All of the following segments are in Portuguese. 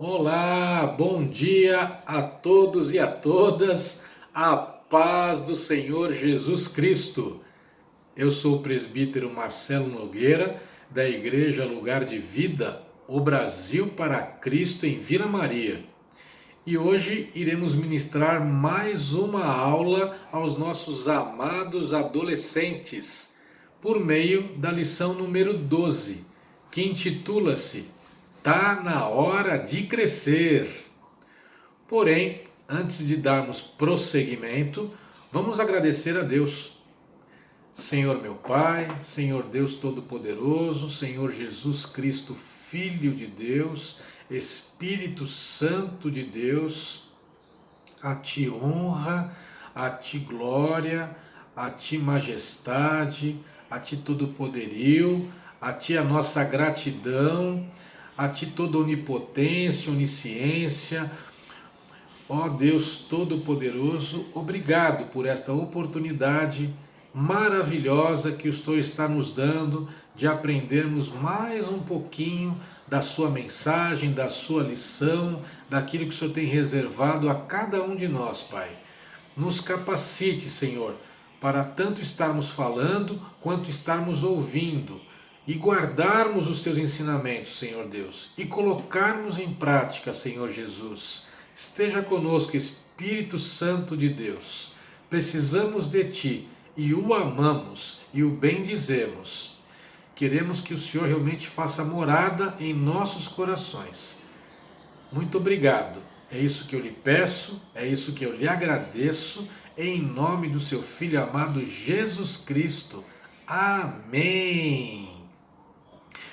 Olá, bom dia a todos e a todas, a paz do Senhor Jesus Cristo. Eu sou o presbítero Marcelo Nogueira, da Igreja Lugar de Vida, o Brasil para Cristo em Vila Maria. E hoje iremos ministrar mais uma aula aos nossos amados adolescentes, por meio da lição número 12, que intitula-se Tá na hora de crescer. Porém, antes de darmos prosseguimento, vamos agradecer a Deus. Senhor meu Pai, Senhor Deus Todo-Poderoso, Senhor Jesus Cristo, Filho de Deus, Espírito Santo de Deus, a Ti honra, a Ti glória, a Ti majestade, a Ti todo poderio, a Ti a nossa gratidão, a Ti toda onipotência, onisciência. Ó Deus Todo-Poderoso, obrigado por esta oportunidade maravilhosa que o Senhor está nos dando de aprendermos mais um pouquinho da sua mensagem, da sua lição, daquilo que o Senhor tem reservado a cada um de nós, Pai. Nos capacite, Senhor, para tanto estarmos falando quanto estarmos ouvindo e guardarmos os teus ensinamentos, Senhor Deus, e colocarmos em prática, Senhor Jesus. Esteja conosco, Espírito Santo de Deus. Precisamos de Ti e o amamos e o bendizemos. Queremos que o Senhor realmente faça morada em nossos corações. Muito obrigado. É isso que eu lhe peço, é isso que eu lhe agradeço, em nome do seu Filho amado Jesus Cristo. Amém.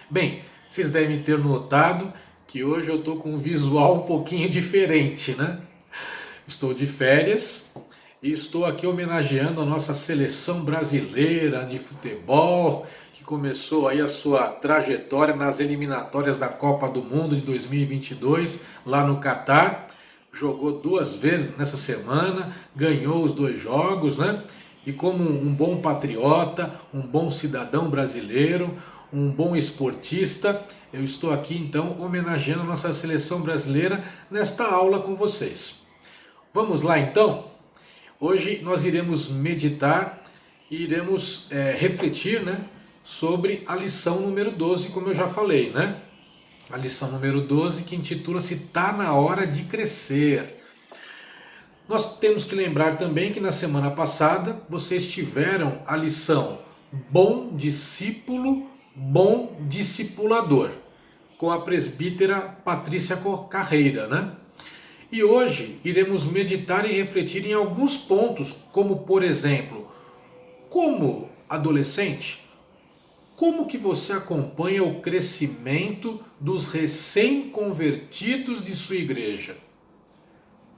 Bem, vocês devem ter notado que hoje eu estou com um visual um pouquinho diferente, né? Estou de férias e estou aqui homenageando a nossa seleção brasileira de futebol, que começou aí a sua trajetória nas eliminatórias da Copa do Mundo de 2022, lá no Catar. Jogou 2 vezes nessa semana, ganhou os 2 jogos, né? E como um bom patriota, um bom cidadão brasileiro, um bom esportista, eu estou aqui então homenageando a nossa seleção brasileira nesta aula com vocês. Vamos lá então? Hoje nós iremos meditar e iremos refletir, né, sobre a lição número 12, como eu já falei, né? A lição número 12 que intitula-se Tá na hora de crescer. Nós temos que lembrar também que na semana passada vocês tiveram a lição Bom Discípulo, Bom Discipulador, com a presbítera Patrícia Carreira, né? E hoje iremos meditar e refletir em alguns pontos, como por exemplo, como adolescente, como que você acompanha o crescimento dos recém-convertidos de sua igreja?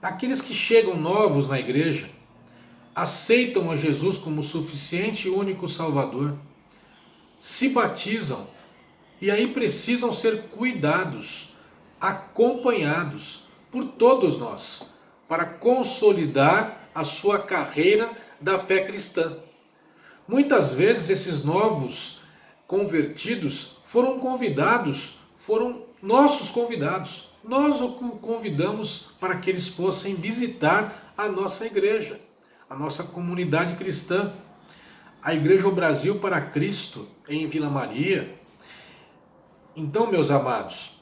Aqueles que chegam novos na igreja, aceitam a Jesus como suficiente e único Salvador, se batizam e aí precisam ser cuidados, acompanhados por todos nós, para consolidar a sua carreira da fé cristã. Muitas vezes esses novos convertidos foram convidados, foram nossos convidados. Nós o convidamos para que eles fossem visitar a nossa igreja, a nossa comunidade cristã, a Igreja Brasil para Cristo em Vila Maria. Então, meus amados,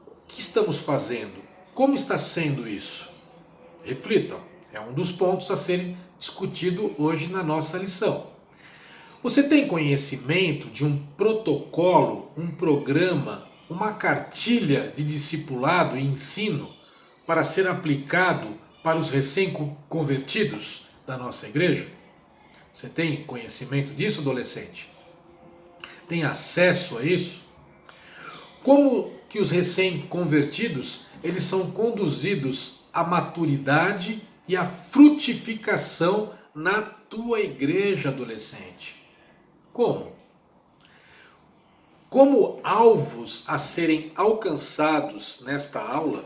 o que estamos fazendo? Como está sendo isso? Reflitam, é um dos pontos a serem discutido hoje na nossa lição. Você tem conhecimento de um protocolo, um programa, uma cartilha de discipulado e ensino para ser aplicado para os recém-convertidos da nossa igreja? Você tem conhecimento disso, adolescente? Tem acesso a isso? Como que os recém-convertidos eles são conduzidos à maturidade e à frutificação na tua igreja, adolescente? Como? Como alvos a serem alcançados nesta aula,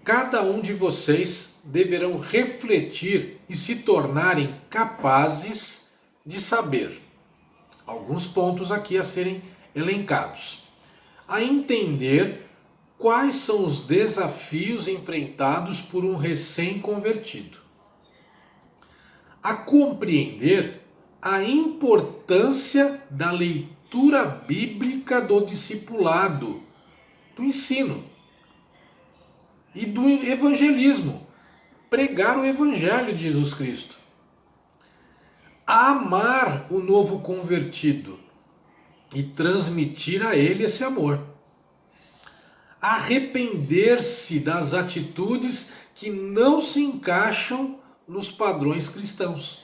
cada um de vocês deverão refletir e se tornarem capazes de saber. Alguns pontos aqui a serem elencados. A entender Quais são os desafios enfrentados por um recém-convertido? A compreender a importância da leitura bíblica do discipulado, do ensino e do evangelismo, pregar o evangelho de Jesus Cristo. A amar o novo convertido e transmitir a ele esse amor. Arrepender-se das atitudes que não se encaixam nos padrões cristãos.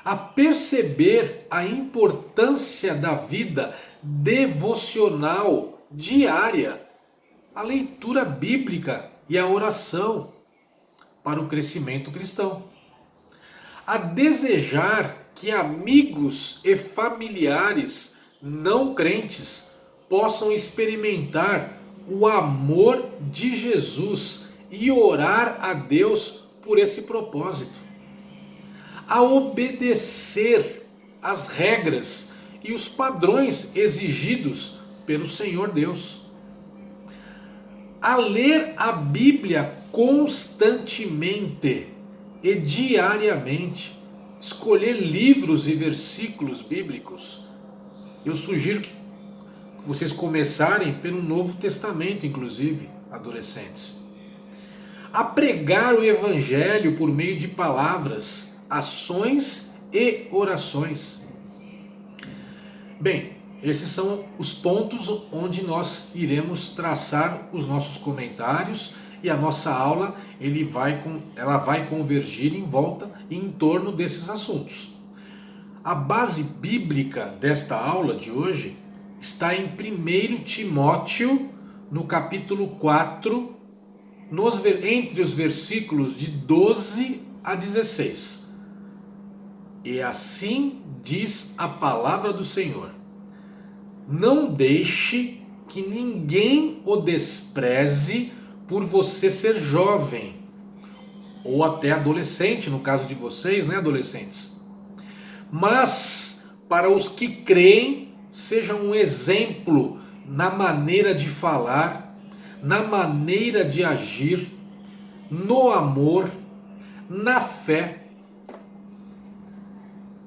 A perceber a importância da vida devocional diária, a leitura bíblica e a oração para o crescimento cristão. A desejar que amigos e familiares não crentes possam experimentar o amor de Jesus e orar a Deus por esse propósito. A obedecer às regras e os padrões exigidos pelo Senhor Deus. A ler a Bíblia constantemente e diariamente. Escolher livros e versículos bíblicos. Eu sugiro que vocês começarem pelo Novo Testamento, inclusive, adolescentes. A pregar o Evangelho por meio de palavras, ações e orações. Bem, esses são os pontos onde nós iremos traçar os nossos comentários e a nossa aula ela vai convergir em volta e em torno desses assuntos. A base bíblica desta aula de hoje está em 1 Timóteo, no capítulo 4, entre os versículos de 12 a 16. E assim diz a palavra do Senhor: não deixe que ninguém o despreze por você ser jovem, ou até adolescente, no caso de vocês, né, adolescentes? Mas, para os que creem, seja um exemplo na maneira de falar, na maneira de agir, no amor, na fé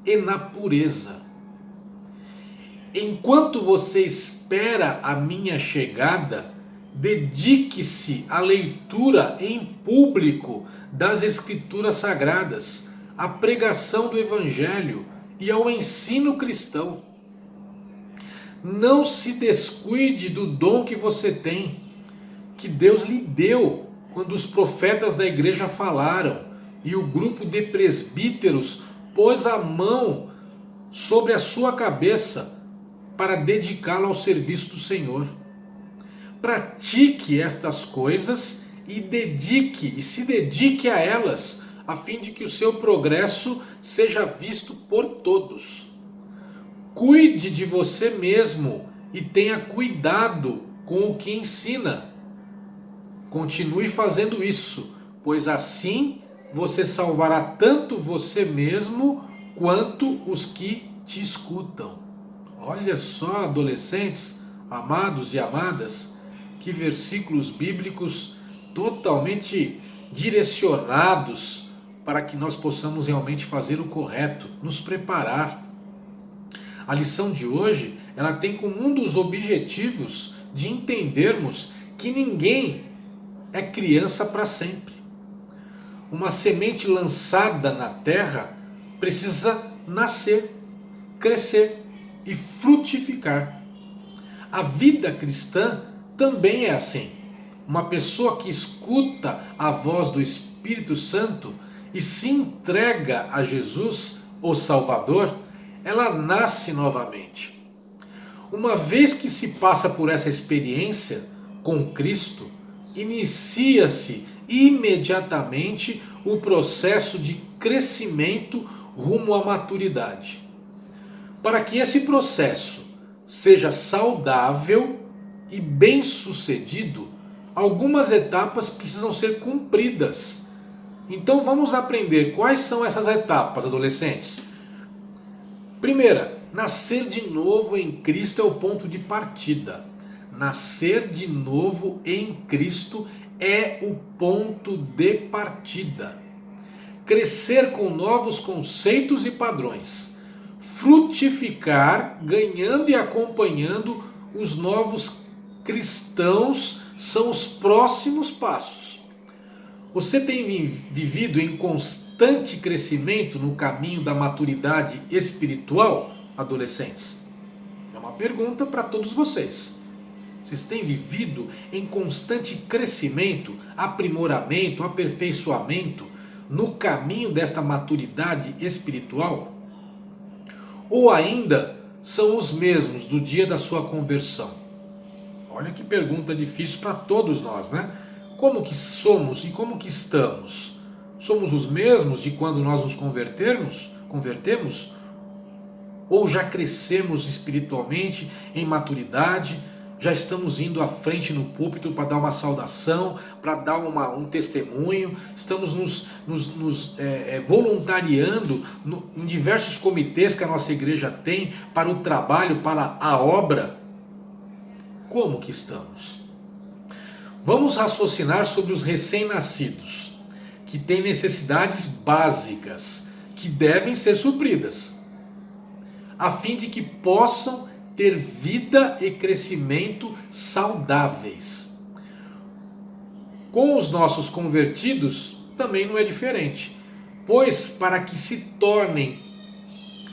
e na pureza. Enquanto você espera a minha chegada, dedique-se à leitura em público das Escrituras Sagradas, à pregação do Evangelho e ao ensino cristão. Não se descuide do dom que você tem, que Deus lhe deu quando os profetas da igreja falaram e o grupo de presbíteros pôs a mão sobre a sua cabeça para dedicá-lo ao serviço do Senhor. Pratique estas coisas e se dedique a elas, a fim de que o seu progresso seja visto por todos. Cuide de você mesmo e tenha cuidado com o que ensina. Continue fazendo isso, pois assim você salvará tanto você mesmo quanto os que te escutam. Olha só, adolescentes, amados e amadas, que versículos bíblicos totalmente direcionados para que nós possamos realmente fazer o correto, nos preparar. A lição de hoje, ela tem como um dos objetivos de entendermos que ninguém é criança para sempre. Uma semente lançada na terra precisa nascer, crescer e frutificar. A vida cristã também é assim. Uma pessoa que escuta a voz do Espírito Santo e se entrega a Jesus, o Salvador, ela nasce novamente. Uma vez que se passa por essa experiência com Cristo, inicia-se imediatamente o processo de crescimento rumo à maturidade. Para que esse processo seja saudável e bem-sucedido, algumas etapas precisam ser cumpridas. Então vamos aprender quais são essas etapas, adolescentes. Primeira, nascer de novo em Cristo é o ponto de partida. nascer de novo em Cristo é o ponto de partida. Crescer com novos conceitos e padrões. Frutificar, ganhando e acompanhando os novos cristãos são os próximos passos. Você tem vivido em constante crescimento no caminho da maturidade espiritual, adolescentes? É uma pergunta para todos vocês. Vocês têm vivido em constante crescimento, aprimoramento, aperfeiçoamento no caminho desta maturidade espiritual? Ou ainda são os mesmos do dia da sua conversão? Olha que pergunta difícil para todos nós, né? Como que somos e como que estamos? Somos os mesmos de quando nós nos convertemos? Ou já crescemos espiritualmente em maturidade? Já estamos indo à frente no púlpito para dar uma saudação, para dar um testemunho, estamos nos voluntariando em diversos comitês que a nossa igreja tem para o trabalho, para a obra. Como que estamos? Vamos raciocinar sobre os recém-nascidos, que têm necessidades básicas, que devem ser supridas, a fim de que possam ter vida e crescimento saudáveis. Com os nossos convertidos também não é diferente, pois para que se tornem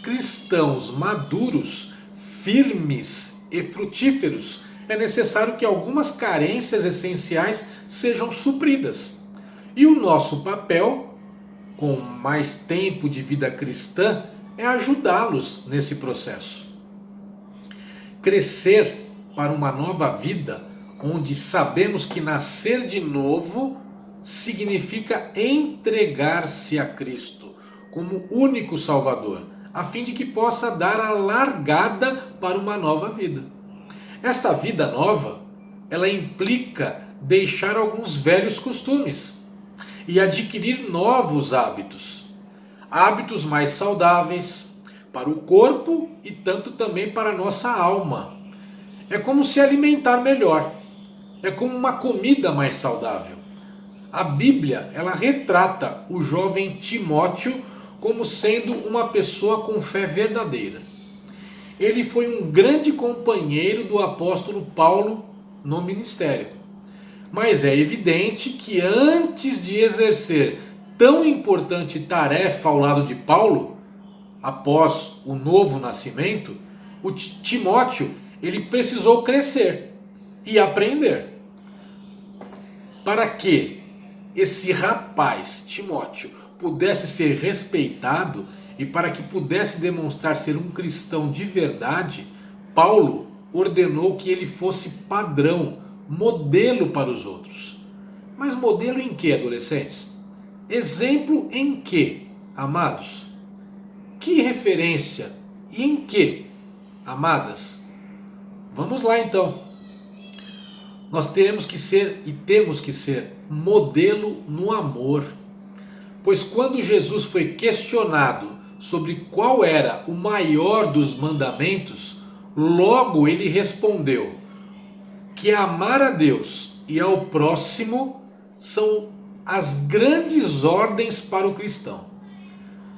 cristãos maduros, firmes e frutíferos, é necessário que algumas carências essenciais sejam supridas. E o nosso papel, com mais tempo de vida cristã, é ajudá-los nesse processo. Crescer para uma nova vida, onde sabemos que nascer de novo significa entregar-se a Cristo como único Salvador, a fim de que possa dar a largada para uma nova vida. Esta vida nova, ela implica deixar alguns velhos costumes e adquirir novos hábitos. Hábitos mais saudáveis para o corpo e tanto também para a nossa alma. É como se alimentar melhor. É como uma comida mais saudável. A Bíblia, ela retrata o jovem Timóteo como sendo uma pessoa com fé verdadeira. Ele foi um grande companheiro do apóstolo Paulo no ministério. Mas é evidente que antes de exercer tão importante tarefa ao lado de Paulo, após o novo nascimento, o Timóteo, ele precisou crescer e aprender. Para que esse rapaz, Timóteo, pudesse ser respeitado e para que pudesse demonstrar ser um cristão de verdade, Paulo ordenou que ele fosse padrão, modelo para os outros. Mas modelo em que, adolescentes? Exemplo em que, amados? Que referência e em que, amadas? Vamos lá então. Nós teremos que ser e temos que ser modelo no amor. Pois quando Jesus foi questionado sobre qual era o maior dos mandamentos, logo ele respondeu que amar a Deus e ao próximo são as grandes ordens para o cristão.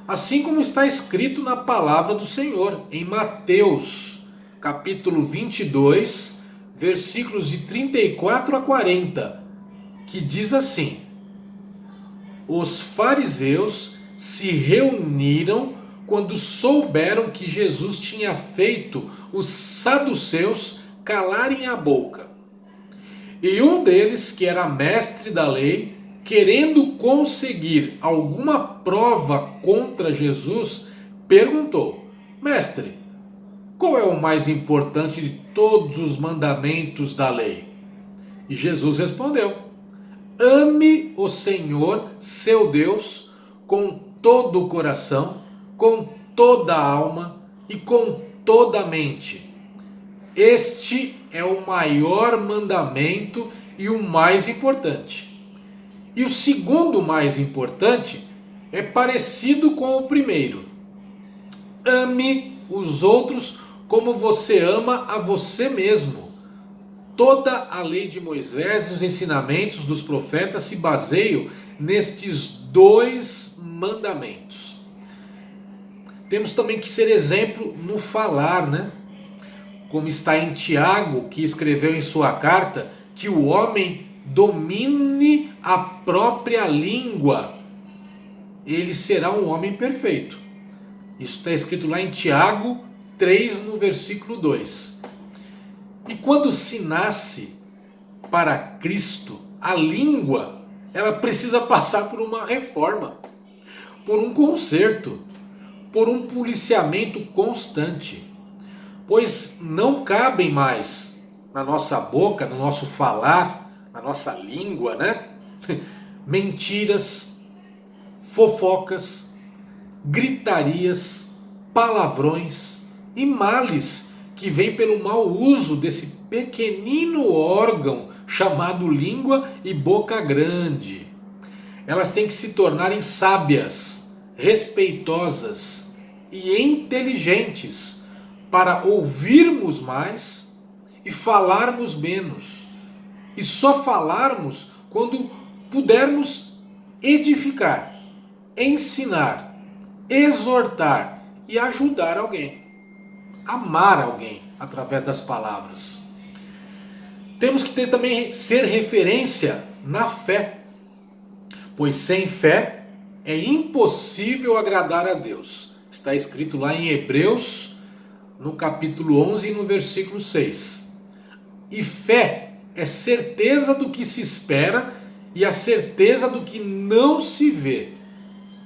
Assim como está escrito na palavra do Senhor, em Mateus, capítulo 22, versículos de 34 a 40, que diz assim: os fariseus se reuniram quando souberam que Jesus tinha feito os saduceus calarem a boca. E um deles, que era mestre da lei, querendo conseguir alguma prova contra Jesus, perguntou: mestre, qual é o mais importante de todos os mandamentos da lei? E Jesus respondeu: ame o Senhor, seu Deus, com todo o coração, com toda a alma e com toda a mente. Este é o maior mandamento e o mais importante. E o segundo mais importante é parecido com o primeiro: ame os outros como você ama a você mesmo. toda a lei de Moisés e os ensinamentos dos profetas se baseiam nestes dois mandamentos. Temos também que ser exemplo no falar, né? Como está em Tiago, que escreveu em sua carta, que o homem domine a própria língua, ele será um homem perfeito. Isso está escrito lá em Tiago 3, no versículo 2. E quando se nasce para Cristo, a língua, ela precisa passar por uma reforma, por um conserto, por um policiamento constante. Pois não cabem mais na nossa boca, no nosso falar, na nossa língua, né? Mentiras, fofocas, gritarias, palavrões e males que vêm pelo mau uso desse pequenino órgão chamado língua e boca grande. Elas têm que se tornarem sábias, respeitosas e inteligentes para ouvirmos mais e falarmos menos. E só falarmos quando pudermos edificar, ensinar, exortar e ajudar alguém. Amar alguém através das palavras. Temos que também ser referência na fé, pois sem fé é impossível agradar a Deus. Está escrito lá em Hebreus, no capítulo 11, no versículo 6. E fé é certeza do que se espera e a certeza do que não se vê.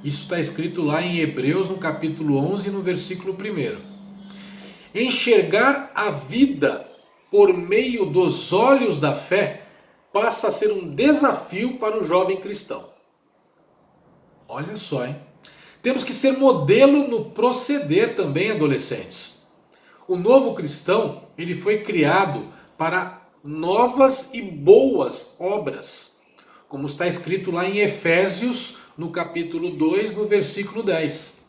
Isso está escrito lá em Hebreus, no capítulo 11, no versículo 1. Enxergar a vida por meio dos olhos da fé passa a ser um desafio para o jovem cristão. Olha só, hein? Temos que ser modelo no proceder também, adolescentes. O novo cristão, ele foi criado para novas e boas obras, como está escrito lá em Efésios, no capítulo 2, no versículo 10.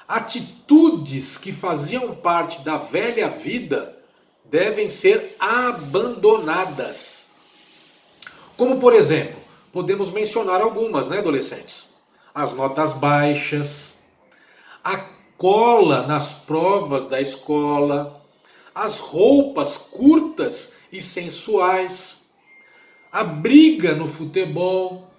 Atitudes que faziam parte da velha vida devem ser abandonadas. Como, por exemplo, podemos mencionar algumas, né, adolescentes? As notas baixas, a cola nas provas da escola, as roupas curtas e sensuais, a briga no futebol,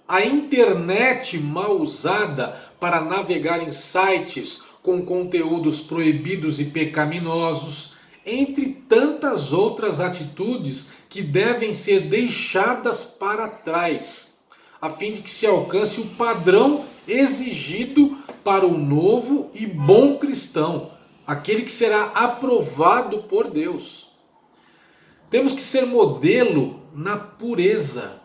a internet mal usada para navegar em sites com conteúdos proibidos e pecaminosos, entre tantas outras atitudes que devem ser deixadas para trás, a fim de que se alcance o padrão exigido para o novo e bom cristão, aquele que será aprovado por Deus. Temos que ser modelo na pureza.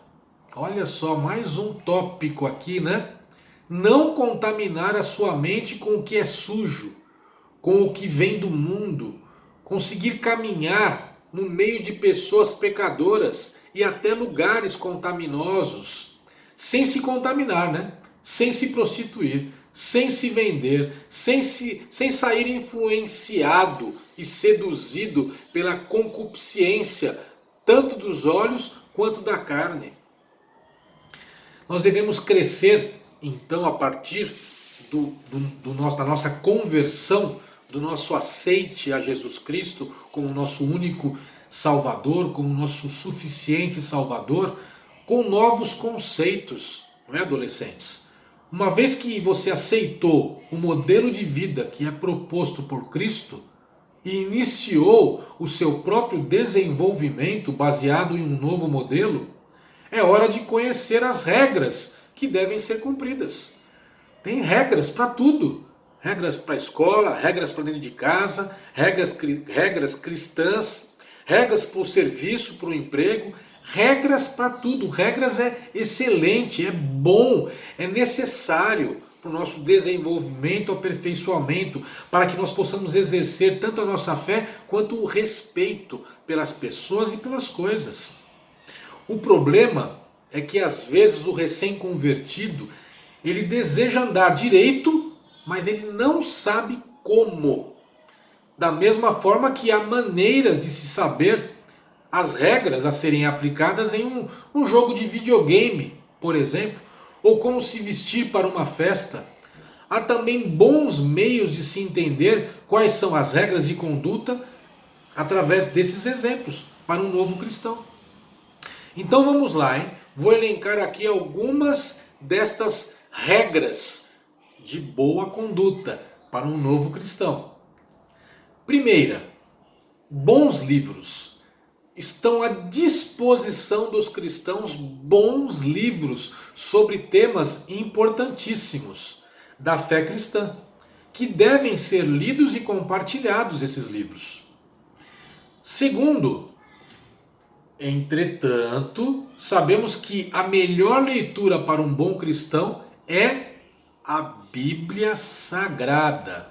Olha só, mais um tópico aqui, né? Não contaminar a sua mente com o que é sujo, com o que vem do mundo, conseguir caminhar no meio de pessoas pecadoras e até lugares contaminosos, sem se contaminar, né? Sem se prostituir, sem se vender, sem sair influenciado e seduzido pela concupiscência, tanto dos olhos quanto da carne. Nós devemos crescer, então, a partir da nossa conversão, do nosso aceite a Jesus Cristo como nosso único Salvador, como nosso suficiente Salvador, com novos conceitos, não é, adolescentes? Uma vez que você aceitou o modelo de vida que é proposto por Cristo e iniciou o seu próprio desenvolvimento baseado em um novo modelo, é hora de conhecer as regras que devem ser cumpridas. Tem regras para tudo. Regras para a escola, regras para dentro de casa, regras cristãs, regras para o serviço, para o emprego, regras para tudo. Regras é excelente, é bom, é necessário para o nosso desenvolvimento, aperfeiçoamento, para que nós possamos exercer tanto a nossa fé quanto o respeito pelas pessoas e pelas coisas. O problema é que às vezes o recém-convertido, ele deseja andar direito, mas ele não sabe como. Da mesma forma que há maneiras de se saber as regras a serem aplicadas em um jogo de videogame, por exemplo, ou como se vestir para uma festa. Há também bons meios de se entender quais são as regras de conduta através desses exemplos para um novo cristão. Então vamos lá, hein? Vou elencar aqui algumas destas regras de boa conduta para um novo cristão. Primeira, bons livros. Estão à disposição dos cristãos bons livros sobre temas importantíssimos da fé cristã, que devem ser lidos e compartilhados esses livros. Segundo, entretanto, sabemos que a melhor leitura para um bom cristão é a Bíblia Sagrada.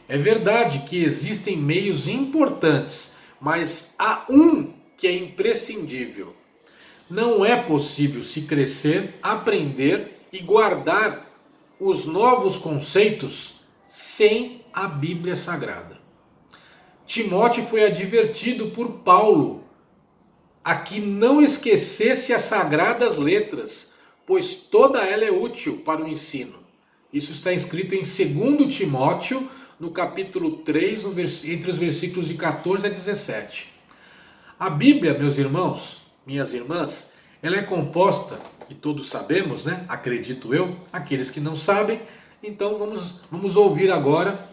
É verdade que existem meios importantes, mas há um que é imprescindível. Não é possível se crescer, aprender e guardar os novos conceitos sem a Bíblia Sagrada. Timóteo foi advertido por Paulo a que não esquecesse as sagradas letras, pois toda ela é útil para o ensino. Isso está escrito em 2 Timóteo, no capítulo 3, entre os versículos de 14 a 17. A Bíblia, meus irmãos, minhas irmãs, ela é composta, e todos sabemos, né? Acredito eu, aqueles que não sabem, então vamos ouvir agora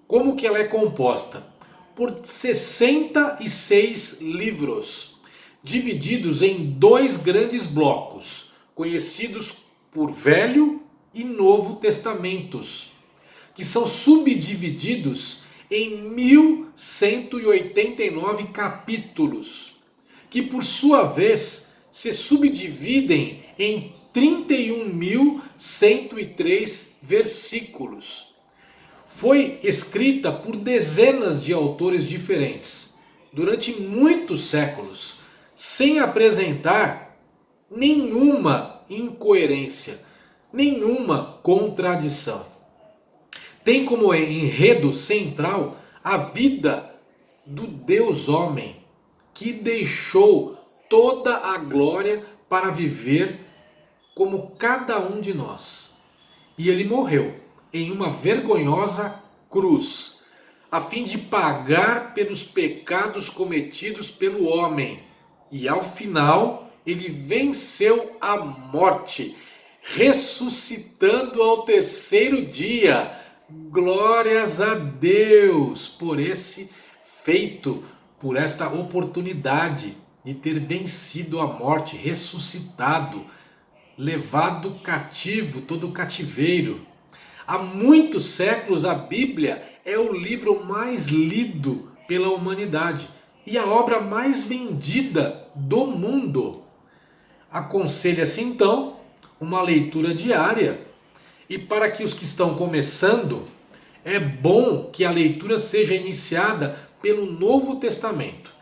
como que ela é composta. Por 66 livros, divididos em 2 grandes blocos, conhecidos por Velho e Novo Testamentos, que são subdivididos em 1189 capítulos, que por sua vez se subdividem em 31.103 versículos. Foi escrita por dezenas de autores diferentes, durante muitos séculos, sem apresentar nenhuma incoerência, nenhuma contradição. Tem como enredo central a vida do Deus homem, que deixou toda a glória para viver como cada um de nós. E ele morreu em uma vergonhosa cruz, a fim de pagar pelos pecados cometidos pelo homem. E ao final, ele venceu a morte, ressuscitando ao terceiro dia. Glórias a Deus por esse feito, por esta oportunidade de ter vencido a morte, ressuscitado, levado cativo, todo o cativeiro. Há muitos séculos a Bíblia é o livro mais lido pela humanidade e a obra mais vendida do mundo. Aconselha-se então uma leitura diária, e para que os que estão começando, é bom que a leitura seja iniciada pelo Novo Testamento,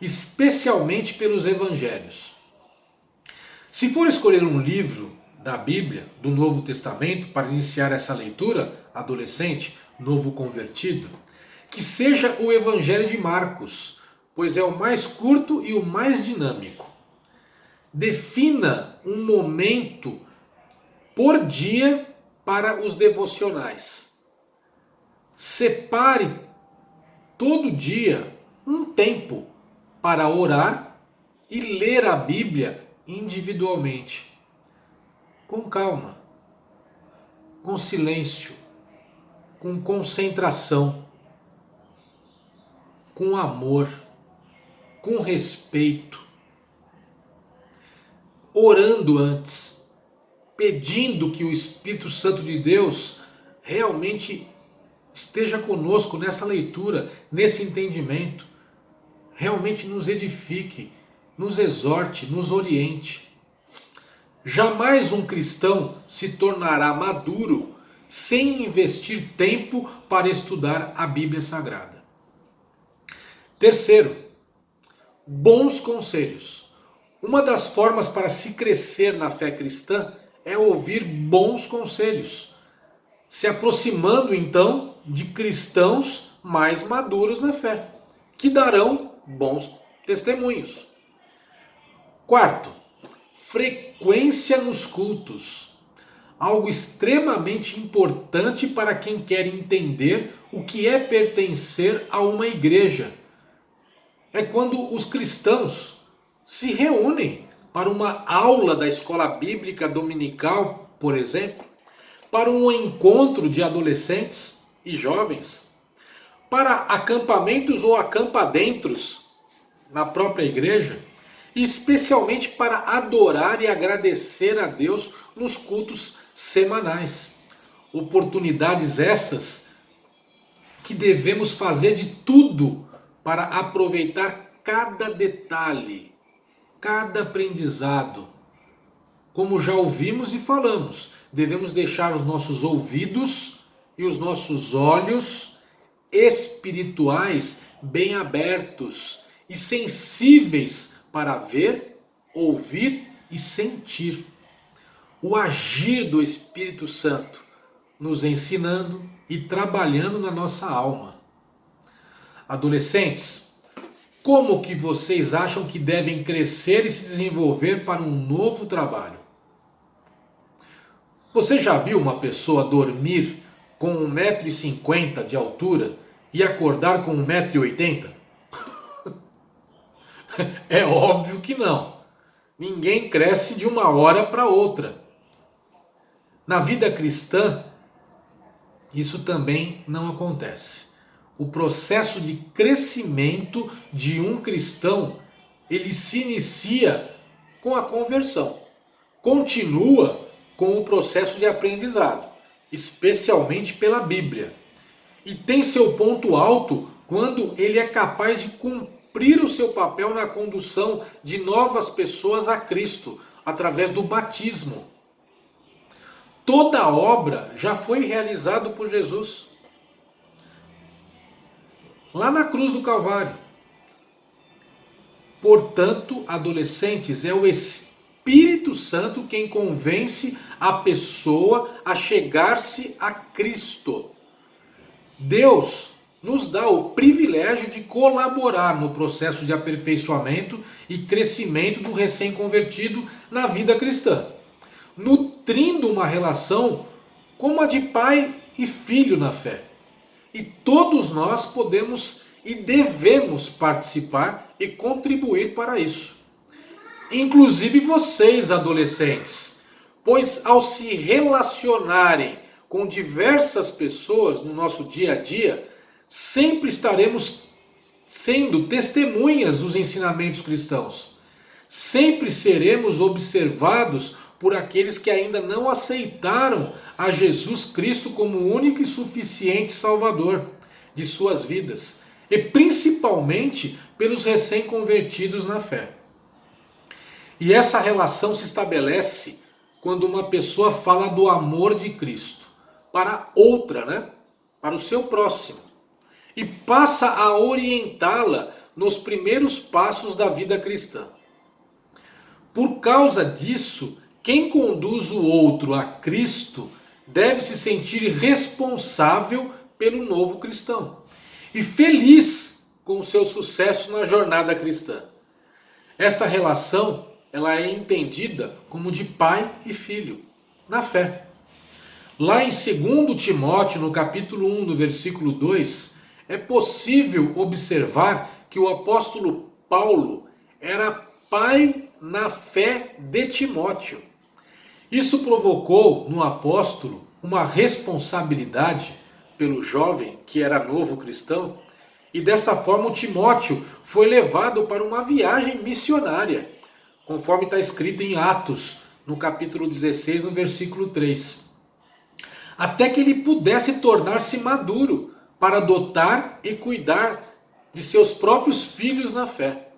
especialmente pelos Evangelhos. Se for escolher um livro da Bíblia, do Novo Testamento, para iniciar essa leitura, adolescente, novo convertido, que seja o Evangelho de Marcos, pois é o mais curto e o mais dinâmico. Defina um momento por dia para os devocionais. Separe todo dia um tempo para orar e ler a Bíblia individualmente, com calma, com silêncio, com concentração, com amor, com respeito, orando antes, pedindo que o Espírito Santo de Deus realmente esteja conosco nessa leitura, nesse entendimento, realmente nos edifique, nos exorte, nos oriente. Jamais um cristão se tornará maduro sem investir tempo para estudar a Bíblia Sagrada. Terceiro, bons conselhos. Uma das formas para se crescer na fé cristã é ouvir bons conselhos, se aproximando então de cristãos mais maduros na fé, que darão bons Testemunhos. Quarto, frequência nos cultos. Algo extremamente importante para quem quer entender o que é pertencer a uma igreja. É quando os cristãos se reúnem para uma aula da escola bíblica dominical, por exemplo, para um encontro de adolescentes e jovens, para acampamentos ou acampadentros na própria igreja, e especialmente para adorar e agradecer a Deus nos cultos semanais. Oportunidades essas que devemos fazer de tudo para aproveitar cada detalhe, cada aprendizado. Como já ouvimos e falamos, devemos deixar os nossos ouvidos e os nossos olhos espirituais bem abertos e sensíveis para ver, ouvir e sentir o agir do Espírito Santo, nos ensinando e trabalhando na nossa alma. Adolescentes, como que vocês acham que devem crescer e se desenvolver para um novo trabalho? Você já viu uma pessoa dormir com 1,50 m de altura e acordar com 1,80 m? É óbvio que não. Ninguém cresce de uma hora para outra. Na vida cristã, isso também não acontece. O processo de crescimento de um cristão, ele se inicia com a conversão. Continua com o processo de aprendizado, especialmente pela Bíblia. E tem seu ponto alto quando ele é capaz de cumprir o seu papel na condução de novas pessoas a Cristo, através do batismo. Toda a obra já foi realizada por Jesus. Lá na cruz do Calvário. Portanto, adolescentes, é o Espírito Santo quem convence a pessoa a chegar-se a Cristo. Deus nos dá o privilégio de colaborar no processo de aperfeiçoamento e crescimento do recém-convertido na vida cristã, nutrindo uma relação como a de pai e filho na fé. E todos nós podemos e devemos participar e contribuir para isso. Inclusive vocês, adolescentes, pois ao se relacionarem com diversas pessoas no nosso dia a dia, sempre estaremos sendo testemunhas dos ensinamentos cristãos. Sempre seremos observados por aqueles que ainda não aceitaram a Jesus Cristo como o único e suficiente Salvador de suas vidas, e principalmente pelos recém-convertidos na fé. E essa relação se estabelece quando uma pessoa fala do amor de Cristo para outra, para o seu próximo, e passa a orientá-la nos primeiros passos da vida cristã. Por causa disso, quem conduz o outro a Cristo deve se sentir responsável pelo novo cristão e feliz com o seu sucesso na jornada cristã. Esta relação, ela é entendida como de pai e filho, na fé. Lá em 2 Timóteo, no capítulo 1, do versículo 2, é possível observar que o apóstolo Paulo era pai na fé de Timóteo. Isso provocou no apóstolo uma responsabilidade pelo jovem que era novo cristão, e dessa forma o Timóteo foi levado para uma viagem missionária, conforme está escrito em Atos, no capítulo 16, no versículo 3. Até que ele pudesse tornar-se maduro para adotar e cuidar de seus próprios filhos na fé.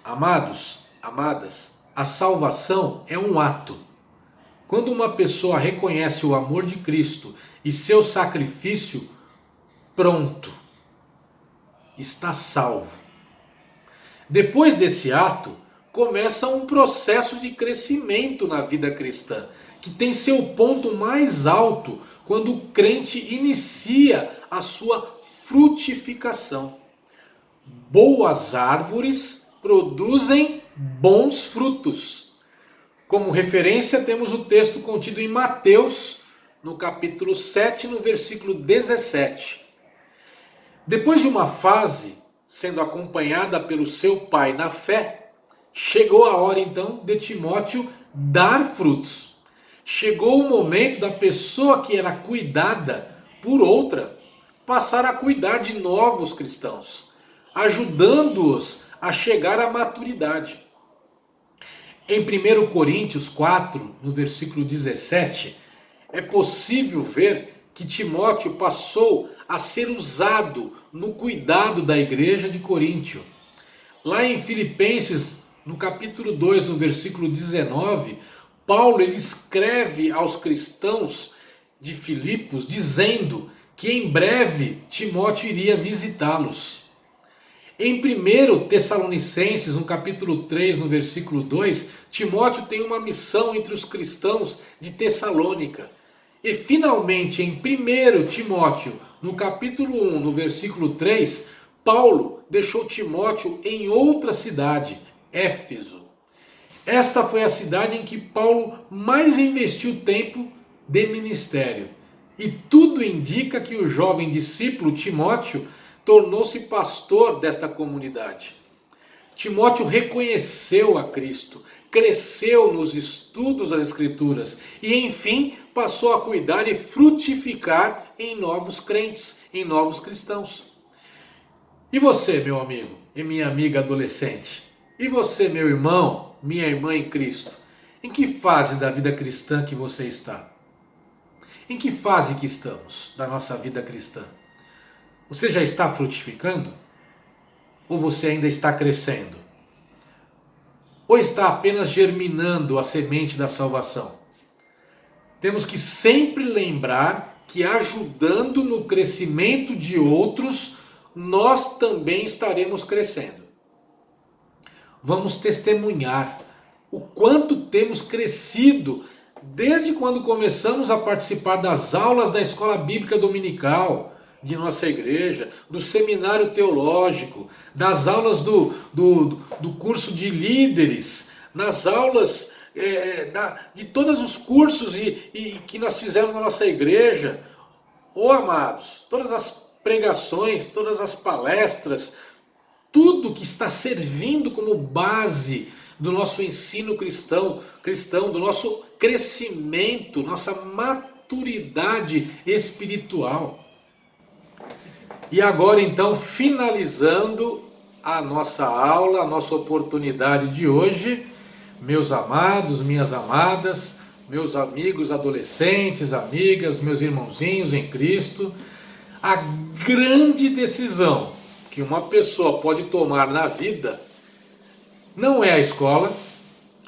Amados, amadas, a salvação é um ato. Quando uma pessoa reconhece o amor de Cristo e seu sacrifício, pronto, está salvo. Depois desse ato, começa um processo de crescimento na vida cristã, que tem seu ponto mais alto quando o crente inicia a sua frutificação. boas árvores produzem bons frutos. Como referência, temos o texto contido em Mateus, no capítulo 7, no versículo 17. Depois de uma fase sendo acompanhada pelo seu pai na fé, chegou a hora então de Timóteo dar frutos. Chegou o momento da pessoa que era cuidada por outra passar a cuidar de novos cristãos, ajudando-os a chegar à maturidade. Em 1 Coríntios 4, no versículo 17, é possível ver que Timóteo passou a ser usado no cuidado da igreja de Coríntio. Lá em Filipenses, no capítulo 2, no versículo 19, Paulo ele escreve aos cristãos de Filipos dizendo que em breve Timóteo iria visitá-los. Em 1 Tessalonicenses, no capítulo 3, no versículo 2, Timóteo tem uma missão entre os cristãos de Tessalônica. E finalmente em 1 Timóteo, no capítulo 1, no versículo 3, Paulo deixou Timóteo em outra cidade, Éfeso. Esta foi a cidade em que Paulo mais investiu tempo de ministério. E tudo indica que o jovem discípulo Timóteo tornou-se pastor desta comunidade. Timóteo reconheceu a Cristo, cresceu nos estudos das Escrituras e, enfim, passou a cuidar e frutificar em novos crentes, em novos cristãos. E você, meu amigo e minha amiga adolescente? E você, meu irmão, minha irmã em Cristo? Em que fase da vida cristã que você está? Em que fase que estamos da nossa vida cristã? Você já está frutificando? Ou você ainda está crescendo? Ou está apenas germinando a semente da salvação? Temos que sempre lembrar que ajudando no crescimento de outros, nós também estaremos crescendo. Vamos testemunhar o quanto temos crescido desde quando começamos a participar das aulas da escola bíblica dominical de nossa igreja, do seminário teológico, das aulas do curso de líderes, nas aulas de todos os cursos que nós fizemos na nossa igreja. Oh, amados, todas as pregações, todas as palestras, tudo que está servindo como base do nosso ensino cristão, do nosso crescimento, nossa maturidade espiritual. E agora então, finalizando a nossa aula, a nossa oportunidade de hoje, meus amados, minhas amadas, meus amigos adolescentes, amigas, meus irmãozinhos em Cristo, a grande decisão que uma pessoa pode tomar na vida não é a escola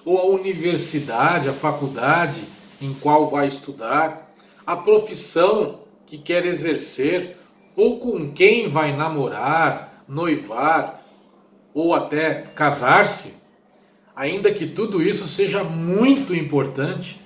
ou a universidade, a faculdade em qual vai estudar, a profissão que quer exercer ou com quem vai namorar, noivar ou até casar-se, ainda que tudo isso seja muito importante,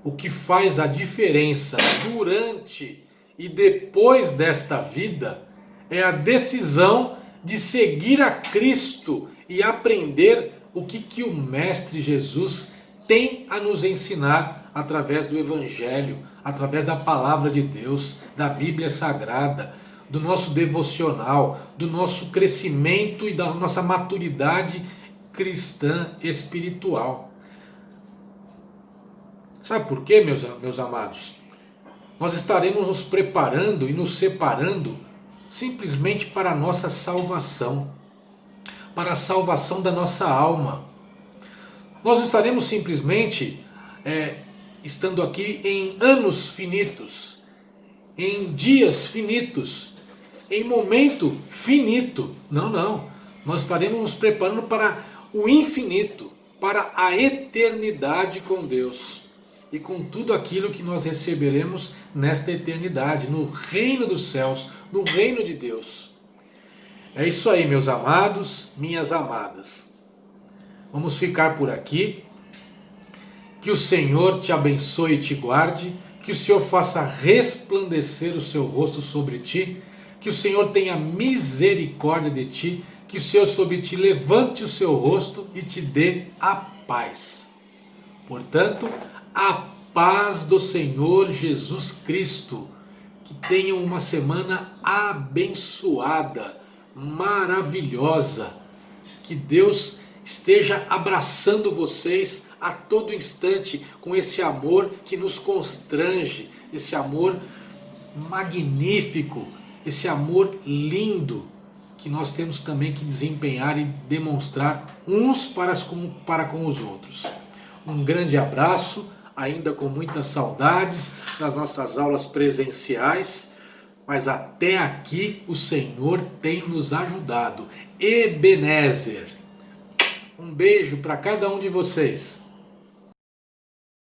o que faz a diferença durante e depois desta vida é a decisão de seguir a Cristo e aprender o que o Mestre Jesus tem a nos ensinar através do Evangelho, através da Palavra de Deus, da Bíblia Sagrada, do nosso devocional, do nosso crescimento e da nossa maturidade cristã espiritual. Sabe por quê, meus amados? Nós estaremos nos preparando e nos separando simplesmente para a nossa salvação, para a salvação da nossa alma. Nós não estaremos simplesmente estando aqui em anos finitos, em dias finitos, em momento finito. Não. Nós estaremos nos preparando para o infinito, para a eternidade com Deus e com tudo aquilo que nós receberemos nesta eternidade, no reino dos céus, no reino de Deus. É isso aí, meus amados, minhas amadas. Vamos ficar por aqui. Que o Senhor te abençoe e te guarde, que o Senhor faça resplandecer o seu rosto sobre ti, que o Senhor tenha misericórdia de ti, que o Senhor sobre ti levante o seu rosto e te dê a paz. Portanto, a paz do Senhor Jesus Cristo. Que tenham uma semana abençoada, maravilhosa. Que Deus esteja abraçando vocês a todo instante com esse amor que nos constrange, esse amor magnífico, esse amor lindo que nós temos também que desempenhar e demonstrar uns para com os outros. Um grande abraço, ainda com muitas saudades das nossas aulas presenciais, mas até aqui o Senhor tem nos ajudado. Ebenezer! Um beijo para cada um de vocês.